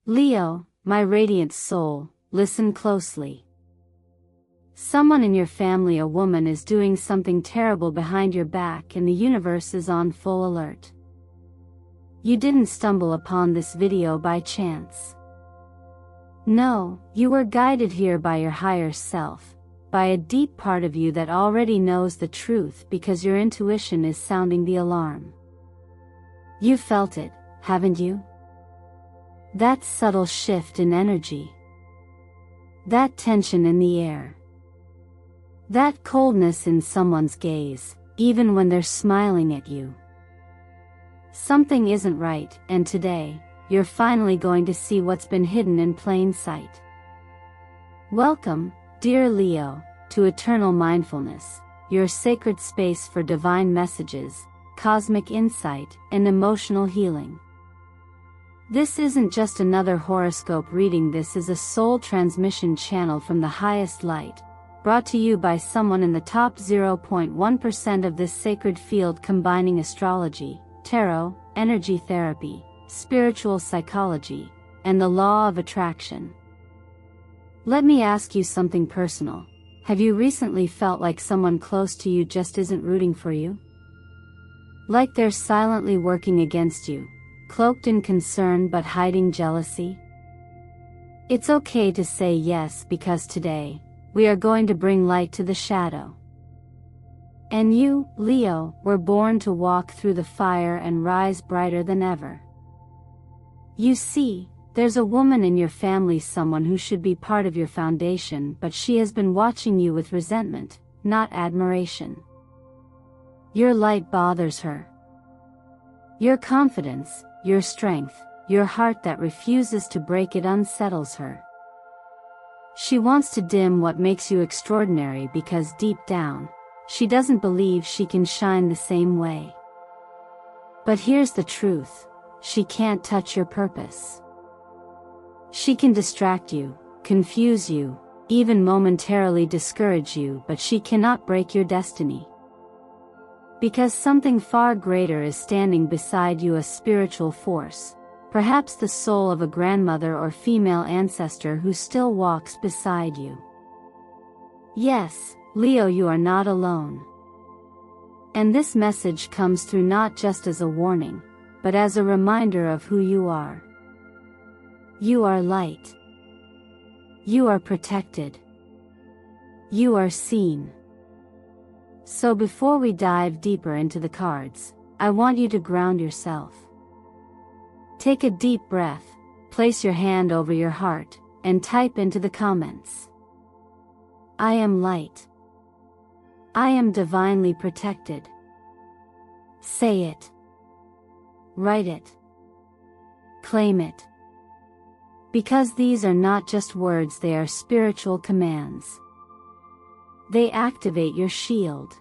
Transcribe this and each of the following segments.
Leo, my radiant soul, listen closely. Someone in your family, a woman, is doing something terrible behind your back and the universe is on full alert. You didn't stumble upon this video by chance. No, you were guided here by your higher self, by a deep part of you that already knows the truth because your intuition is sounding the alarm. You felt it, haven't you? That subtle shift in energy. That tension in the air. That coldness in someone's gaze, even when they're smiling at you. Something isn't right, and today, you're finally going to see what's been hidden in plain sight. Welcome, dear Leo, to Eternal Mindfulness, your sacred space for divine messages, cosmic insight, and emotional healing. This isn't just another horoscope reading, this is a soul transmission channel from the highest light, brought to you by someone in the top 0.1% of this sacred field, combining astrology, tarot, energy therapy, spiritual psychology, and the law of attraction. Let me ask you something personal. Have you recently felt like someone close to you just isn't rooting for you? Like they're silently working against you, cloaked in concern but hiding jealousy? It's okay to say yes, because today, we are going to bring light to the shadow. And you, Leo, were born to walk through the fire and rise brighter than ever. You see, there's a woman in your family, someone who should be part of your foundation, but she has been watching you with resentment, not admiration. Your light bothers her. Your confidence, your strength, your heart that refuses to break, it unsettles her. She wants to dim what makes you extraordinary because deep down, she doesn't believe she can shine the same way. But here's the truth, she can't touch your purpose. She can distract you, confuse you, even momentarily discourage you, but she cannot break your destiny. Because something far greater is standing beside you, a spiritual force, perhaps the soul of a grandmother or female ancestor who still walks beside you. Yes, Leo, you are not alone. And this message comes through not just as a warning, but as a reminder of who you are. You are light. You are protected. You are seen. So before we dive deeper into the cards, I want you to ground yourself. Take a deep breath, place your hand over your heart, and type into the comments. I am light. I am divinely protected. Say it. Write it. Claim it. Because these are not just words, they are spiritual commands. They activate your shield.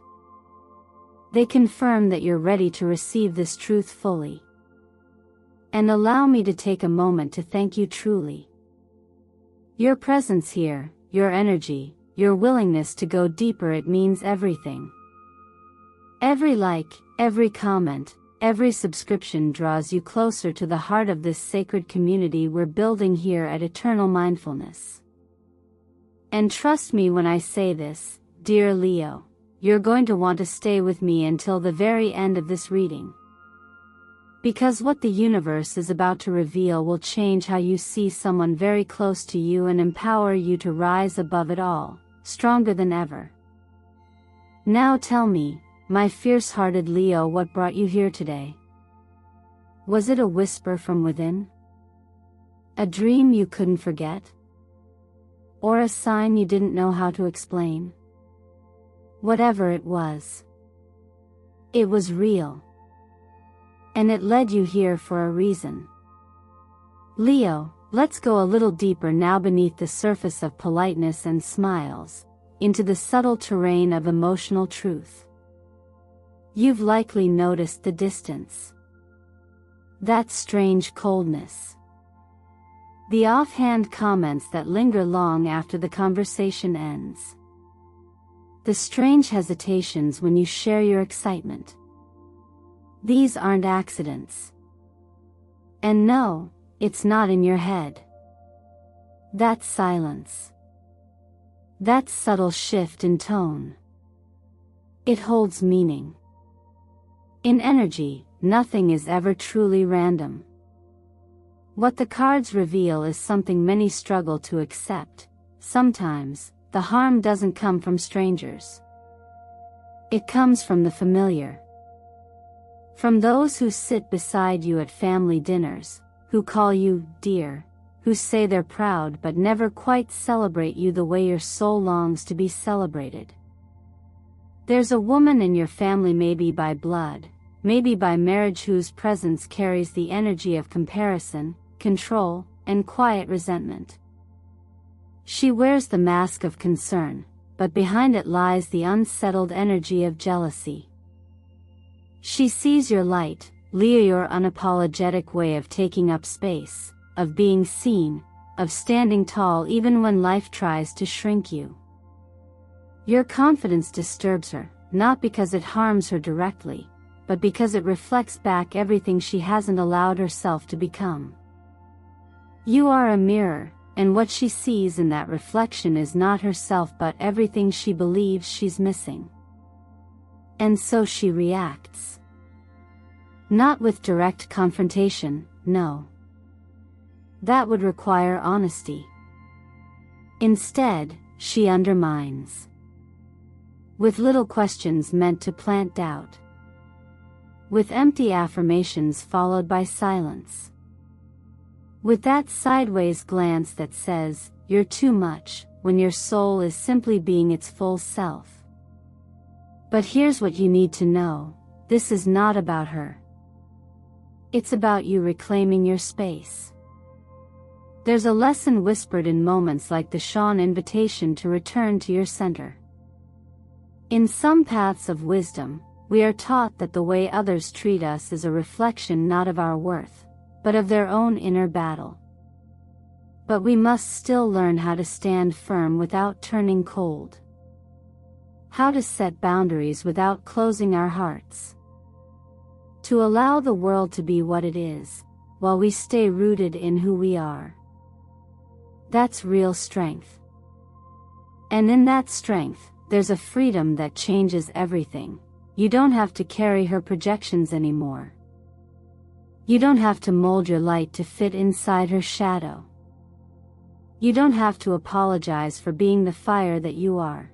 They confirm that you're ready to receive this truth fully. And allow me to take a moment to thank you truly. Your presence here, your energy, your willingness to go deeper, it means everything. Every like, every comment, every subscription draws you closer to the heart of this sacred community we're building here at Eternal Mindfulness. And trust me when I say this, dear Leo, you're going to want to stay with me until the very end of this reading. Because what the universe is about to reveal will change how you see someone very close to you and empower you to rise above it all, stronger than ever. Now tell me, my fierce-hearted Leo, what brought you here today? Was it a whisper from within? A dream you couldn't forget? Or a sign you didn't know how to explain? Whatever it was real. And it led you here for a reason. Leo, let's go a little deeper now beneath the surface of politeness and smiles, into the subtle terrain of emotional truth. You've likely noticed the distance. That strange coldness. The offhand comments that linger long after the conversation ends. The strange hesitations when you share your excitement. These aren't accidents. And no, it's not in your head. That's silence. That subtle shift in tone. It holds meaning. In energy, nothing is ever truly random. What the cards reveal is something many struggle to accept. Sometimes, the harm doesn't come from strangers. It comes from the familiar. From those who sit beside you at family dinners, who call you dear, who say they're proud but never quite celebrate you the way your soul longs to be celebrated. There's a woman in your family, maybe by blood, maybe by marriage, whose presence carries the energy of comparison, control, and quiet resentment. She wears the mask of concern, but behind it lies the unsettled energy of jealousy. She sees your light, Leo, your unapologetic way of taking up space, of being seen, of standing tall even when life tries to shrink you. Your confidence disturbs her, not because it harms her directly, but because it reflects back everything she hasn't allowed herself to become. You are a mirror, and what she sees in that reflection is not herself but everything she believes she's missing. And so she reacts. Not with direct confrontation, no. That would require honesty. Instead, she undermines. With little questions meant to plant doubt. With empty affirmations followed by silence. With that sideways glance that says, "You're too much," when your soul is simply being its full self. But here's what you need to know: this is not about her. It's about you reclaiming your space. There's a lesson whispered in moments like the Shawn invitation to return to your center. In some paths of wisdom, we are taught that the way others treat us is a reflection not of our worth, but of their own inner battle. But we must still learn how to stand firm without turning cold. How to set boundaries without closing our hearts. To allow the world to be what it is, while we stay rooted in who we are. That's real strength. And in that strength, there's a freedom that changes everything. You don't have to carry her projections anymore. You don't have to mold your light to fit inside her shadow. You don't have to apologize for being the fire that you are.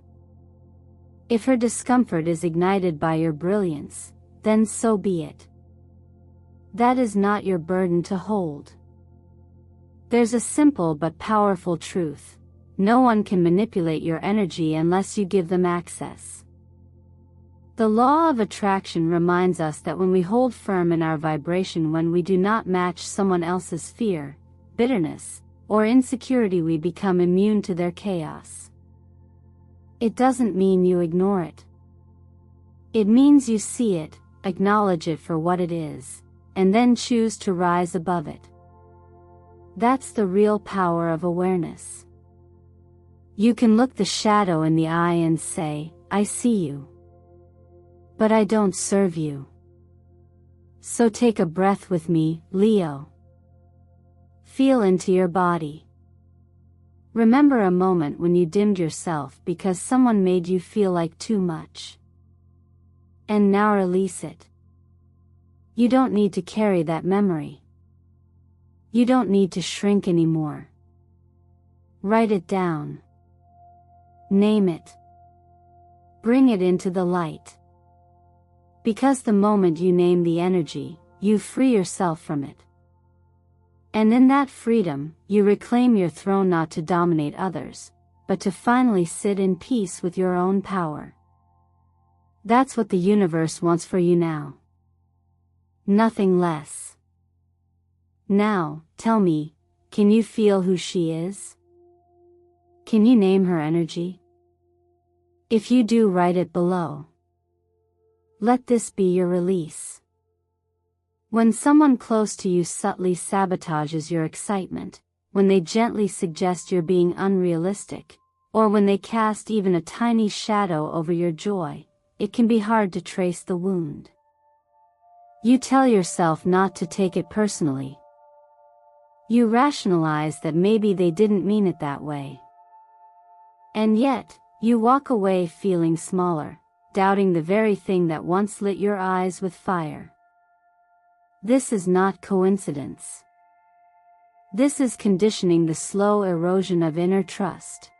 If her discomfort is ignited by your brilliance, then so be it. That is not your burden to hold. There's a simple but powerful truth: no one can manipulate your energy unless you give them access. The law of attraction reminds us that when we hold firm in our vibration, when we do not match someone else's fear, bitterness, or insecurity, we become immune to their chaos. It doesn't mean you ignore it. It means you see it, acknowledge it for what it is, and then choose to rise above it. That's the real power of awareness. You can look the shadow in the eye and say, "I see you. But I don't serve you." So take a breath with me, Leo. Feel into your body. Remember a moment when you dimmed yourself because someone made you feel like too much. And now release it. You don't need to carry that memory. You don't need to shrink anymore. Write it down. Name it. Bring it into the light. Because the moment you name the energy, you free yourself from it. And in that freedom, you reclaim your throne, not to dominate others, but to finally sit in peace with your own power. That's what the universe wants for you now. Nothing less. Now, tell me, can you feel who she is? Can you name her energy? If you do, write it below. Let this be your release. When someone close to you subtly sabotages your excitement, when they gently suggest you're being unrealistic, or when they cast even a tiny shadow over your joy, it can be hard to trace the wound. You tell yourself not to take it personally. You rationalize that maybe they didn't mean it that way. And yet, you walk away feeling smaller, doubting the very thing that once lit your eyes with fire. This is not coincidence. This is conditioning, the slow erosion of inner trust.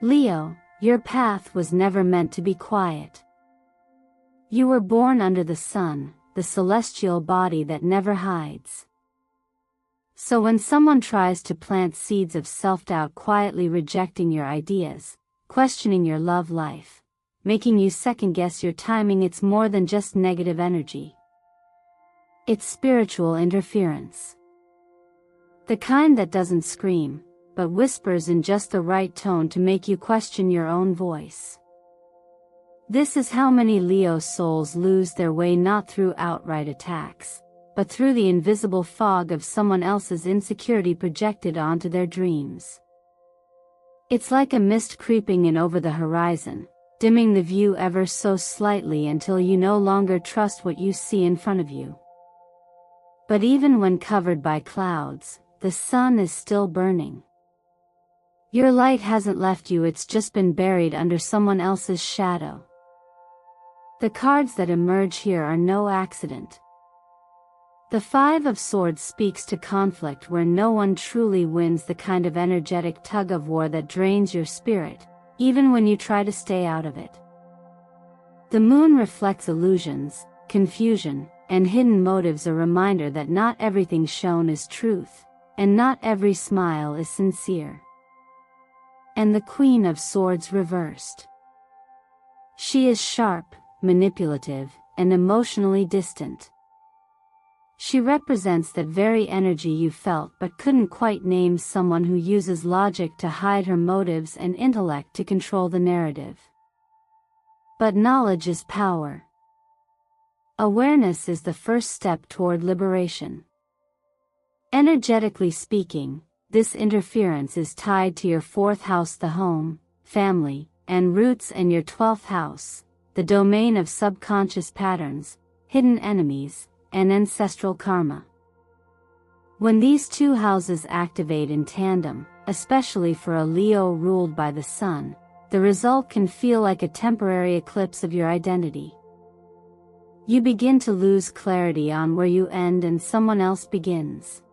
Leo, your path was never meant to be quiet. You were born under the sun, the celestial body that never hides. So when someone tries to plant seeds of self-doubt, quietly rejecting your ideas, questioning your love life, making you second-guess your timing, it's more than just negative energy. It's spiritual interference. The kind that doesn't scream, but whispers in just the right tone to make you question your own voice. This is how many Leo souls lose their way, not through outright attacks, but through the invisible fog of someone else's insecurity projected onto their dreams. It's like a mist creeping in over the horizon, dimming the view ever so slightly until you no longer trust what you see in front of you. But even when covered by clouds, the sun is still burning. Your light hasn't left you, it's just been buried under someone else's shadow. The cards that emerge here are no accident. The Five of Swords speaks to conflict where no one truly wins, the kind of energetic tug-of-war that drains your spirit, even when you try to stay out of it. The Moon reflects illusions, confusion, and hidden motives, a reminder that not everything shown is truth, and not every smile is sincere. And the Queen of Swords reversed. She is sharp, manipulative, and emotionally distant. She represents that very energy you felt but couldn't quite name, someone who uses logic to hide her motives and intellect to control the narrative. But knowledge is power. Awareness is the first step toward liberation. Energetically speaking, this interference is tied to your 4th house, the home, family, and roots, and your 12th house, the domain of subconscious patterns, hidden enemies, and ancestral karma. When these two houses activate in tandem, especially for a Leo ruled by the sun, the result can feel like a temporary eclipse of your identity. You begin to lose clarity on where you end and someone else begins.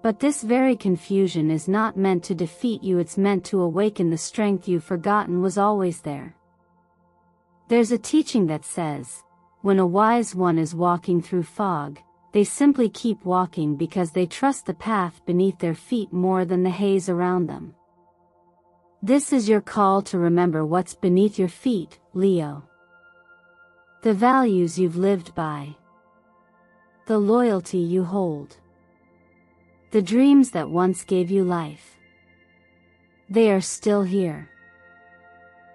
But this very confusion is not meant to defeat you, it's meant to awaken the strength you've forgotten was always there. There's a teaching that says, when a wise one is walking through fog, they simply keep walking because they trust the path beneath their feet more than the haze around them. This is your call to remember what's beneath your feet, Leo. The values you've lived by. The loyalty you hold. The dreams that once gave you life. They are still here.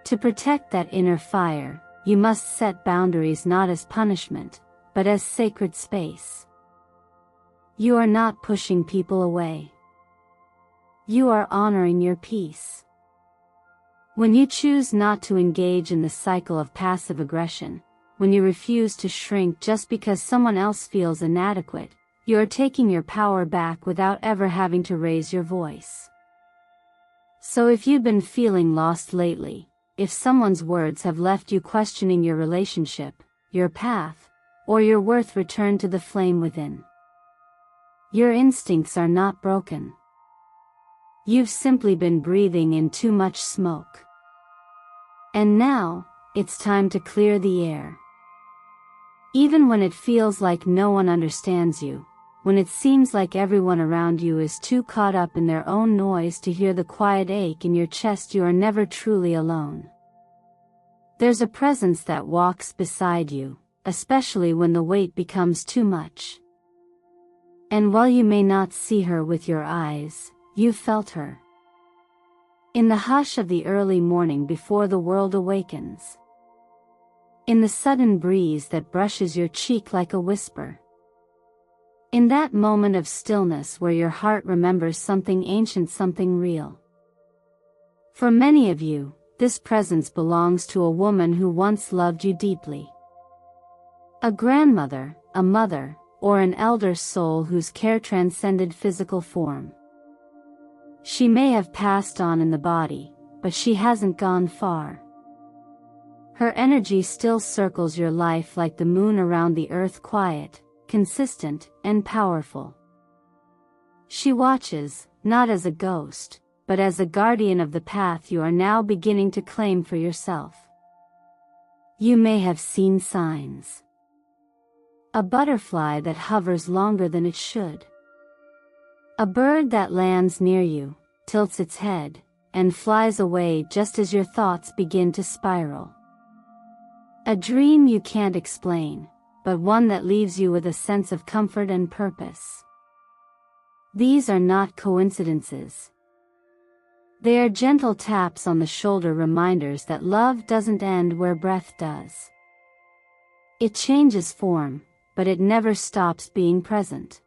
To protect that inner fire, you must set boundaries, not as punishment, but as sacred space. You are not pushing people away. You are honoring your peace. When you choose not to engage in the cycle of passive aggression, when you refuse to shrink just because someone else feels inadequate, you are taking your power back without ever having to raise your voice. So if you've been feeling lost lately, if someone's words have left you questioning your relationship, your path, or your worth, return to the flame within. Your instincts are not broken. You've simply been breathing in too much smoke. And now, it's time to clear the air. Even when it feels like no one understands you, when it seems like everyone around you is too caught up in their own noise to hear the quiet ache in your chest, you are never truly alone. There's a presence that walks beside you, especially when the weight becomes too much. And while you may not see her with your eyes, you've felt her. In the hush of the early morning before the world awakens. In the sudden breeze that brushes your cheek like a whisper. In that moment of stillness where your heart remembers something ancient, something real. For many of you, this presence belongs to a woman who once loved you deeply. A grandmother, a mother, or an elder soul whose care transcended physical form. She may have passed on in the body, but she hasn't gone far. Her energy still circles your life like the moon around the earth, quiet, consistent, and powerful. She watches, not as a ghost, but as a guardian of the path you are now beginning to claim for yourself. You may have seen signs. A butterfly that hovers longer than it should. A bird that lands near you, tilts its head, and flies away just as your thoughts begin to spiral. A dream you can't explain, but one that leaves you with a sense of comfort and purpose. These are not coincidences. They are gentle taps on the shoulder, reminders that love doesn't end where breath does. It changes form, but it never stops being present.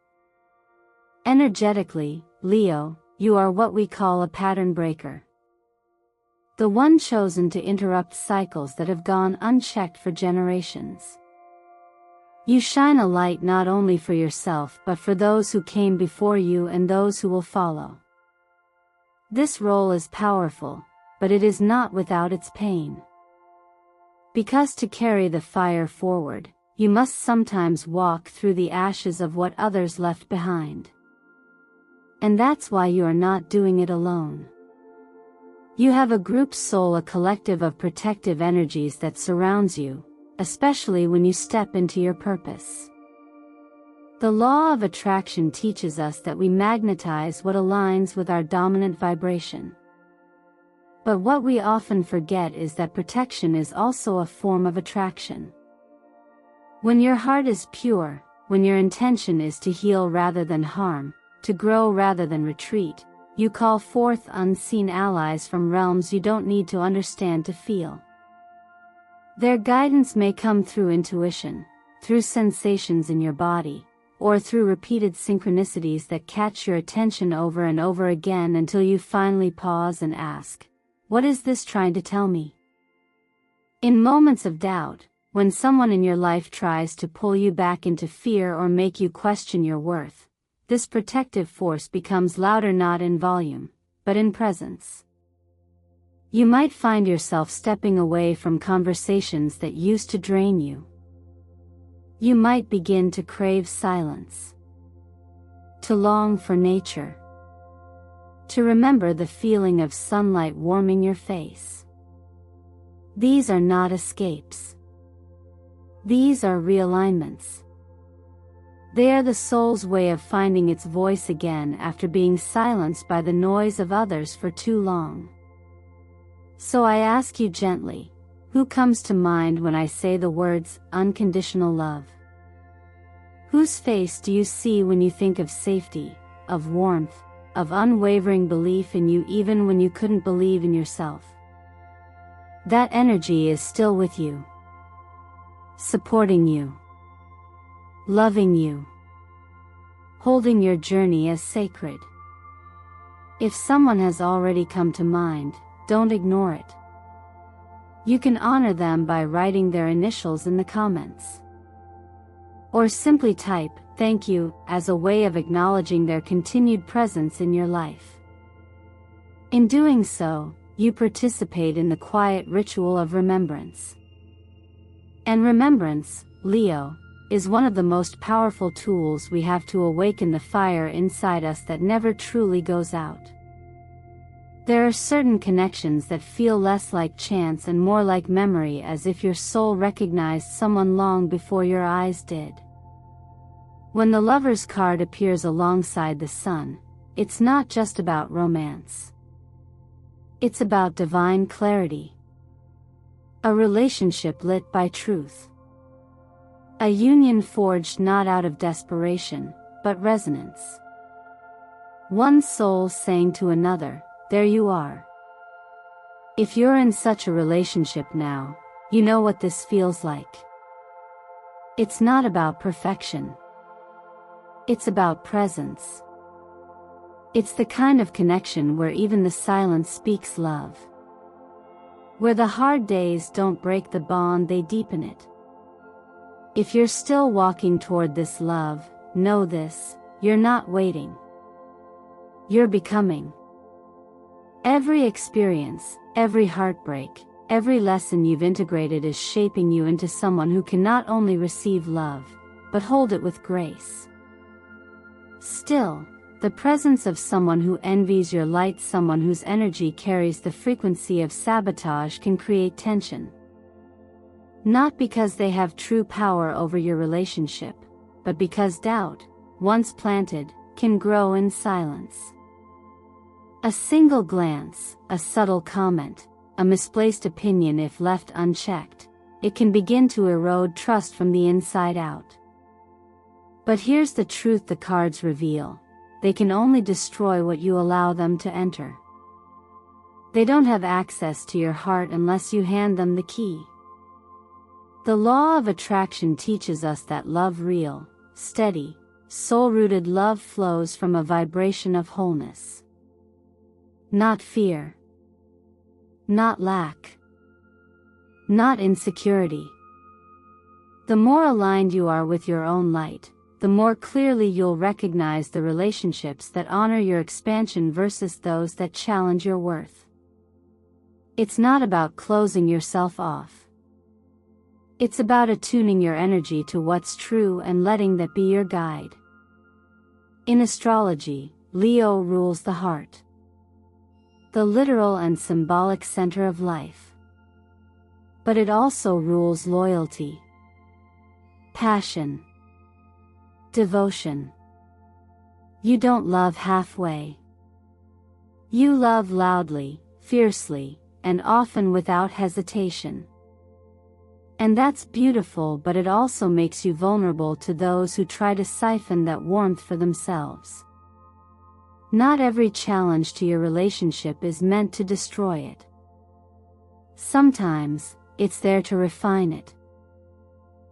Energetically, Leo, you are what we call a pattern breaker. The one chosen to interrupt cycles that have gone unchecked for generations. You shine a light not only for yourself but for those who came before you and those who will follow. This role is powerful, but it is not without its pain. Because to carry the fire forward, you must sometimes walk through the ashes of what others left behind. And that's why you are not doing it alone. You have a group soul, a collective of protective energies that surrounds you, especially when you step into your purpose. The law of attraction teaches us that we magnetize what aligns with our dominant vibration. But what we often forget is that protection is also a form of attraction. When your heart is pure, when your intention is to heal rather than harm, to grow rather than retreat, you call forth unseen allies from realms you don't need to understand to feel. Their guidance may come through intuition, through sensations in your body, or through repeated synchronicities that catch your attention over and over again until you finally pause and ask, "What is this trying to tell me?" In moments of doubt, when someone in your life tries to pull you back into fear or make you question your worth, this protective force becomes louder, not in volume, but in presence. You might find yourself stepping away from conversations that used to drain you. You might begin to crave silence, to long for nature, to remember the feeling of sunlight warming your face. These are not escapes. These are realignments. They are the soul's way of finding its voice again after being silenced by the noise of others for too long. So I ask you gently, who comes to mind when I say the words, unconditional love? Whose face do you see when you think of safety, of warmth, of unwavering belief in you even when you couldn't believe in yourself? That energy is still with you, supporting you, loving you, holding your journey as sacred. If someone has already come to mind, don't ignore it. You can honor them by writing their initials in the comments. Or simply type, "Thank you," as a way of acknowledging their continued presence in your life. In doing so, you participate in the quiet ritual of remembrance. And remembrance, Leo, is one of the most powerful tools we have to awaken the fire inside us that never truly goes out. There are certain connections that feel less like chance and more like memory, as if your soul recognized someone long before your eyes did. When the Lover's card appears alongside the Sun, it's not just about romance. It's about divine clarity. A relationship lit by truth. A union forged not out of desperation, but resonance. One soul saying to another, "There you are." If you're in such a relationship now, you know what this feels like. It's not about perfection. It's about presence. It's the kind of connection where even the silence speaks love. Where the hard days don't break the bond, they deepen it. If you're still walking toward this love, know this: you're not waiting. You're becoming. Every experience, every heartbreak, every lesson you've integrated is shaping you into someone who can not only receive love, but hold it with grace. Still, the presence of someone who envies your light, someone whose energy carries the frequency of sabotage, can create tension. Not because they have true power over your relationship, but because doubt, once planted, can grow in silence. A single glance, a subtle comment, a misplaced opinion, if left unchecked, it can begin to erode trust from the inside out. But here's the truth the cards reveal: they can only destroy what you allow them to enter. They don't have access to your heart unless you hand them the key. The law of attraction teaches us that love, real, steady, soul-rooted love, flows from a vibration of wholeness. Not fear. Not lack. Not insecurity. The more aligned you are with your own light, the more clearly you'll recognize the relationships that honor your expansion versus those that challenge your worth. It's not about closing yourself off. It's about attuning your energy to what's true and letting that be your guide. In astrology, Leo rules the heart, the literal and symbolic center of life. But it also rules loyalty, passion, devotion. You don't love halfway. You love loudly, fiercely, and often without hesitation. And that's beautiful, but it also makes you vulnerable to those who try to siphon that warmth for themselves. Not every challenge to your relationship is meant to destroy it. Sometimes, it's there to refine it,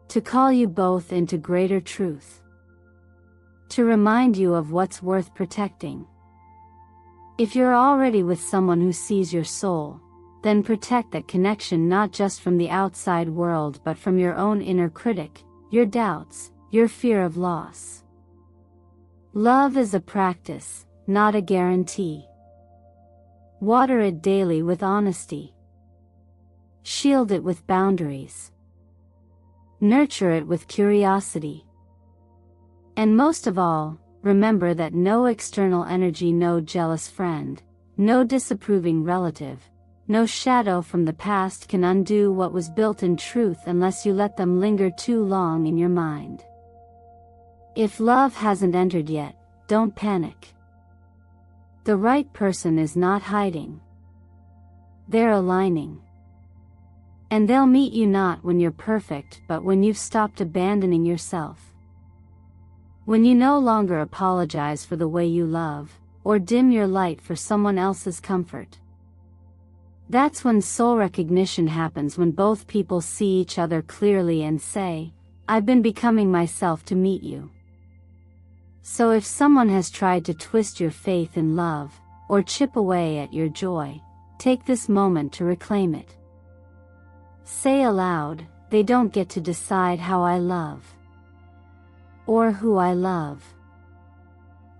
to call you both into greater truth, to remind you of what's worth protecting. If you're already with someone who sees your soul, then protect that connection, not just from the outside world but from your own inner critic, your doubts, your fear of loss. Love is a practice, not a guarantee. Water it daily with honesty. Shield it with boundaries. Nurture it with curiosity. And most of all, remember that no external energy, no jealous friend, no disapproving relative, no shadow from the past can undo what was built in truth unless you let them linger too long in your mind. If love hasn't entered yet, don't panic. The right person is not hiding. They're aligning. And they'll meet you not when you're perfect, but when you've stopped abandoning yourself. When you no longer apologize for the way you love, or dim your light for someone else's comfort. That's when soul recognition happens, when both people see each other clearly and say, "I've been becoming myself to meet you." So if someone has tried to twist your faith in love, or chip away at your joy, take this moment to reclaim it. Say aloud, "They don't get to decide how I love, or who I love,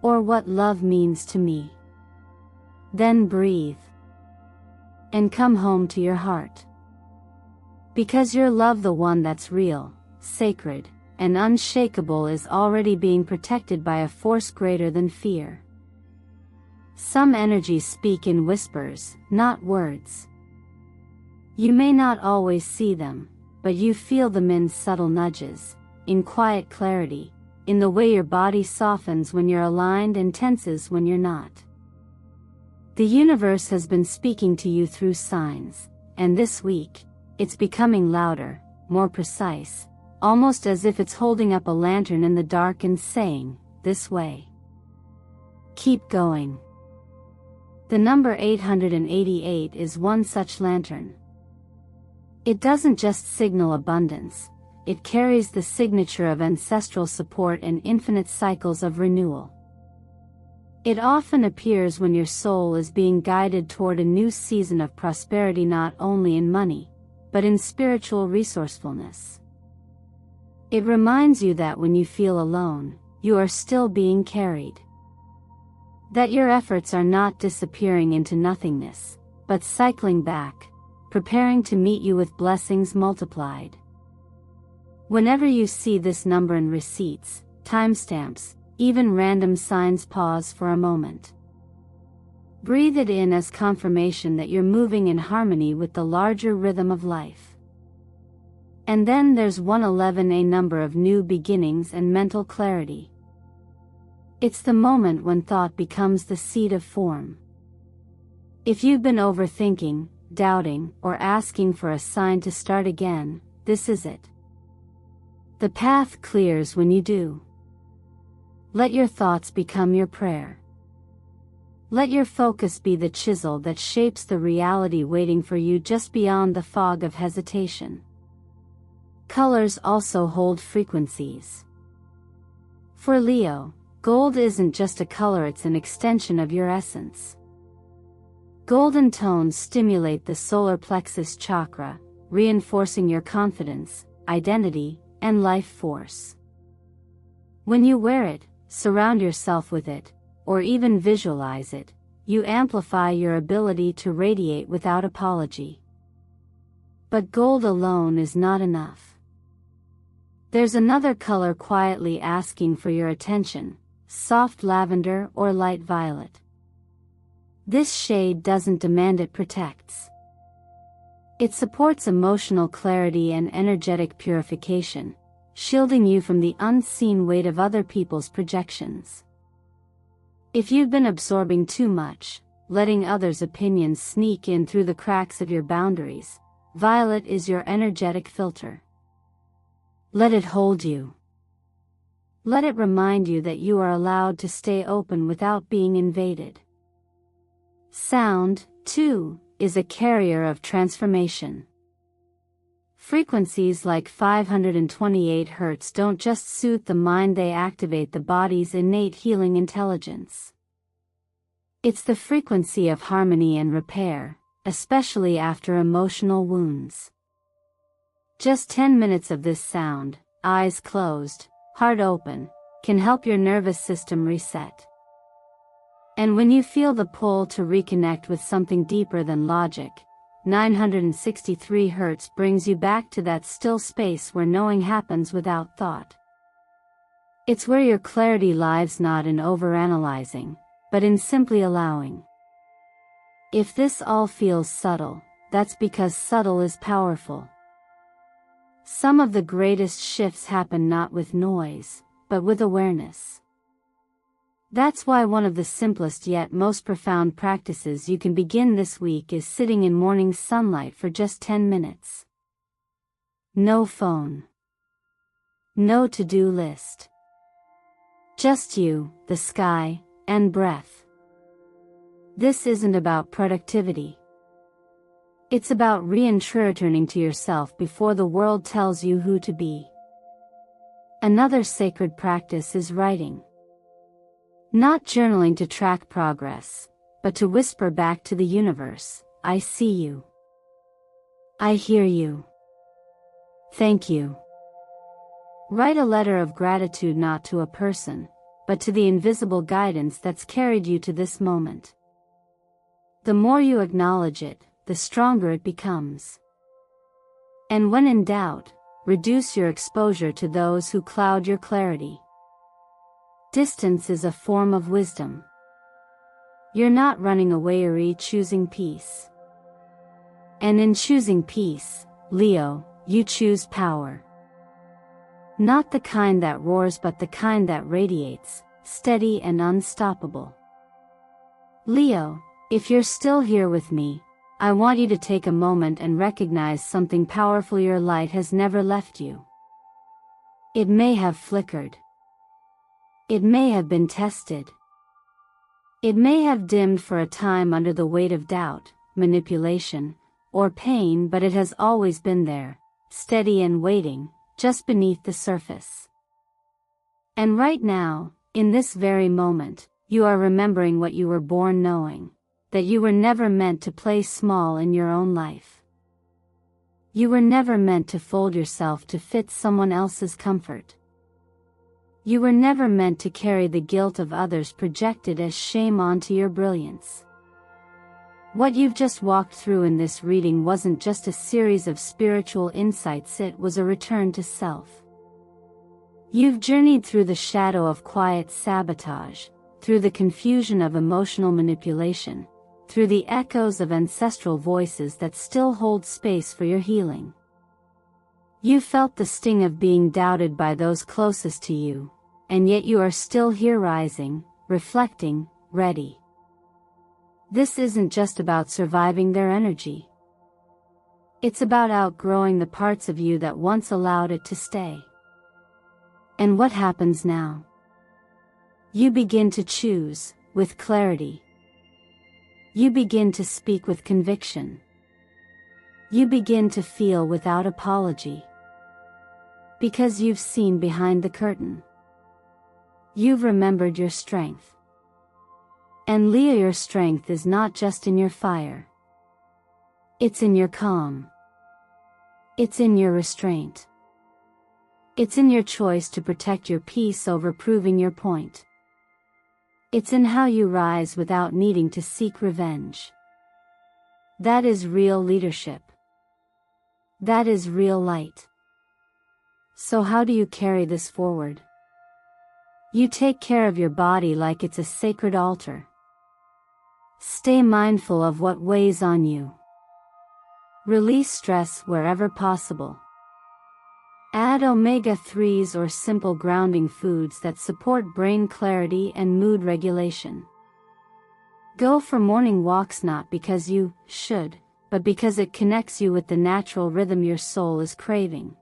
or what love means to me." Then breathe, and come home to your heart. Because your love, the one that's real, sacred, and unshakable, is already being protected by a force greater than fear. Some energies speak in whispers, not words. You may not always see them, but you feel them in subtle nudges, in quiet clarity, in the way your body softens when you're aligned and tenses when you're not. The universe has been speaking to you through signs, and this week, it's becoming louder, more precise, almost as if it's holding up a lantern in the dark and saying, "This way. Keep going." The number 888 is one such lantern. It doesn't just signal abundance, it carries the signature of ancestral support and infinite cycles of renewal. It often appears when your soul is being guided toward a new season of prosperity, not only in money, but in spiritual resourcefulness. It reminds you that when you feel alone, you are still being carried. That your efforts are not disappearing into nothingness, but cycling back, preparing to meet you with blessings multiplied. Whenever you see this number in receipts, timestamps, even random signs, pause for a moment. Breathe it in as confirmation that you're moving in harmony with the larger rhythm of life. And then there's 111, a number of new beginnings and mental clarity. It's the moment when thought becomes the seed of form. If you've been overthinking, doubting, or asking for a sign to start again, this is it. The path clears when you do. Let your thoughts become your prayer. Let your focus be the chisel that shapes the reality waiting for you just beyond the fog of hesitation. Colors also hold frequencies. For Leo, gold isn't just a color, it's an extension of your essence. Golden tones stimulate the solar plexus chakra, reinforcing your confidence, identity, and life force. When you wear it, surround yourself with it, or even visualize it, you amplify your ability to radiate without apology. But gold alone is not enough. There's another color quietly asking for your attention: soft lavender or light violet. This shade doesn't demand, it protects. It supports emotional clarity and energetic purification, shielding you from the unseen weight of other people's projections. If you've been absorbing too much, letting others' opinions sneak in through the cracks of your boundaries, violet is your energetic filter. Let it hold you. Let it remind you that you are allowed to stay open without being invaded. Sound, too, is a carrier of transformation. Frequencies like 528 Hz don't just soothe the mind, they activate the body's innate healing intelligence. It's the frequency of harmony and repair, especially after emotional wounds. Just 10 minutes of this sound, eyes closed, heart open, can help your nervous system reset. And when you feel the pull to reconnect with something deeper than logic, 963 Hz brings you back to that still space where knowing happens without thought. It's where your clarity lies, not in overanalyzing, but in simply allowing. If this all feels subtle, that's because subtle is powerful. Some of the greatest shifts happen not with noise, but with awareness. That's why one of the simplest yet most profound practices you can begin this week is sitting in morning sunlight for just 10 minutes. No phone. No to-do list. Just you, the sky, and breath. This isn't about productivity. It's about returning to yourself before the world tells you who to be. Another sacred practice is writing. Not journaling to track progress, but to whisper back to the universe, I see you. I hear you. Thank you. Write a letter of gratitude not to a person, but to the invisible guidance that's carried you to this moment. The more you acknowledge it, the stronger it becomes. And when in doubt, reduce your exposure to those who cloud your clarity. Distance is a form of wisdom. You're not running away or choosing peace. And in choosing peace, Leo, you choose power. Not the kind that roars, but the kind that radiates, steady and unstoppable. Leo, if you're still here with me, I want you to take a moment and recognize something powerful. Your light has never left you. It may have flickered. It may have been tested. It may have dimmed for a time under the weight of doubt, manipulation, or pain, but it has always been there, steady and waiting, just beneath the surface. And right now, in this very moment, you are remembering what you were born knowing, that you were never meant to play small in your own life. You were never meant to fold yourself to fit someone else's comfort. You were never meant to carry the guilt of others projected as shame onto your brilliance. What you've just walked through in this reading wasn't just a series of spiritual insights, it was a return to self. You've journeyed through the shadow of quiet sabotage, through the confusion of emotional manipulation, through the echoes of ancestral voices that still hold space for your healing. You felt the sting of being doubted by those closest to you, and yet you are still here, rising, reflecting, ready. This isn't just about surviving their energy. It's about outgrowing the parts of you that once allowed it to stay. And what happens now? You begin to choose, with clarity. You begin to speak with conviction. You begin to feel without apology. Because you've seen behind the curtain. You've remembered your strength. And Leo, your strength is not just in your fire. It's in your calm. It's in your restraint. It's in your choice to protect your peace over proving your point. It's in how you rise without needing to seek revenge. That is real leadership. That is real light. So how do you carry this forward? You take care of your body like it's a sacred altar. Stay mindful of what weighs on you. Release stress wherever possible. Add omega-3s or simple grounding foods that support brain clarity and mood regulation. Go for morning walks not because you should, but because it connects you with the natural rhythm your soul is craving.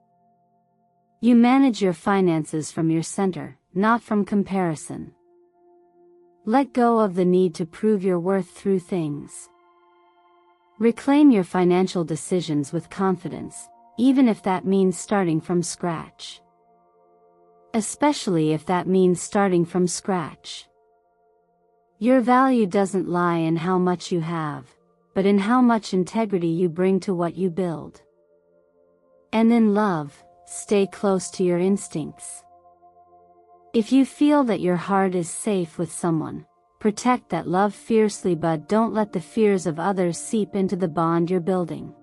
You manage your finances from your center, not from comparison. Let go of the need to prove your worth through things. Reclaim your financial decisions with confidence, even if that means starting from scratch. Especially if that means starting from scratch. Your value doesn't lie in how much you have, but in how much integrity you bring to what you build. And in love, stay close to your instincts. If you feel that your heart is safe with someone, protect that love fiercely, but don't let the fears of others seep into the bond you're building.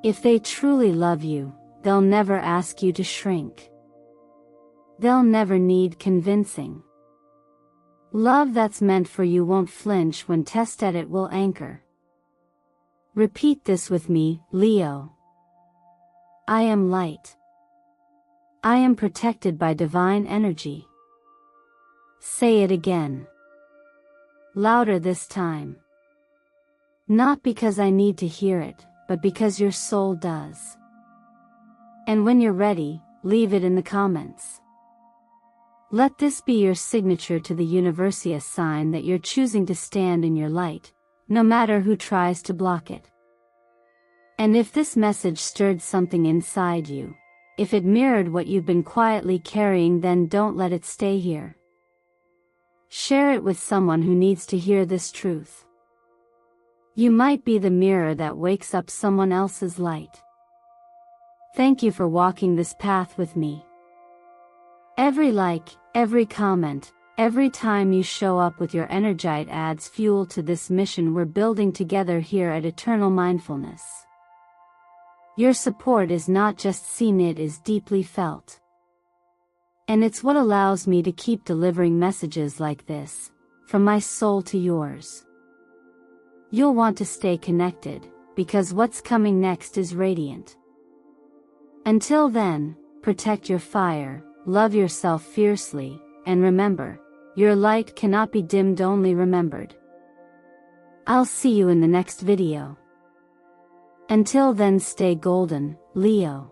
If they truly love you, they'll never ask you to shrink. They'll never need convincing. Love that's meant for you won't flinch when tested, it will anchor. Repeat this with me, Leo. I am light. I am protected by divine energy. Say it again. Louder this time. Not because I need to hear it, but because your soul does. And when you're ready, leave it in the comments. Let this be your signature to the universe, a sign that you're choosing to stand in your light, no matter who tries to block it. And if this message stirred something inside you, if it mirrored what you've been quietly carrying, then don't let it stay here. Share it with someone who needs to hear this truth. You might be the mirror that wakes up someone else's light. Thank you for walking this path with me. Every like, every comment, every time you show up with your energy adds fuel to this mission we're building together here at Eternal Mindfulness. Your support is not just seen, it is deeply felt. And it's what allows me to keep delivering messages like this, from my soul to yours. You'll want to stay connected, because what's coming next is radiant. Until then, protect your fire, love yourself fiercely, and remember, your light cannot be dimmed, only remembered. I'll see you in the next video. Until then, stay golden, Leo.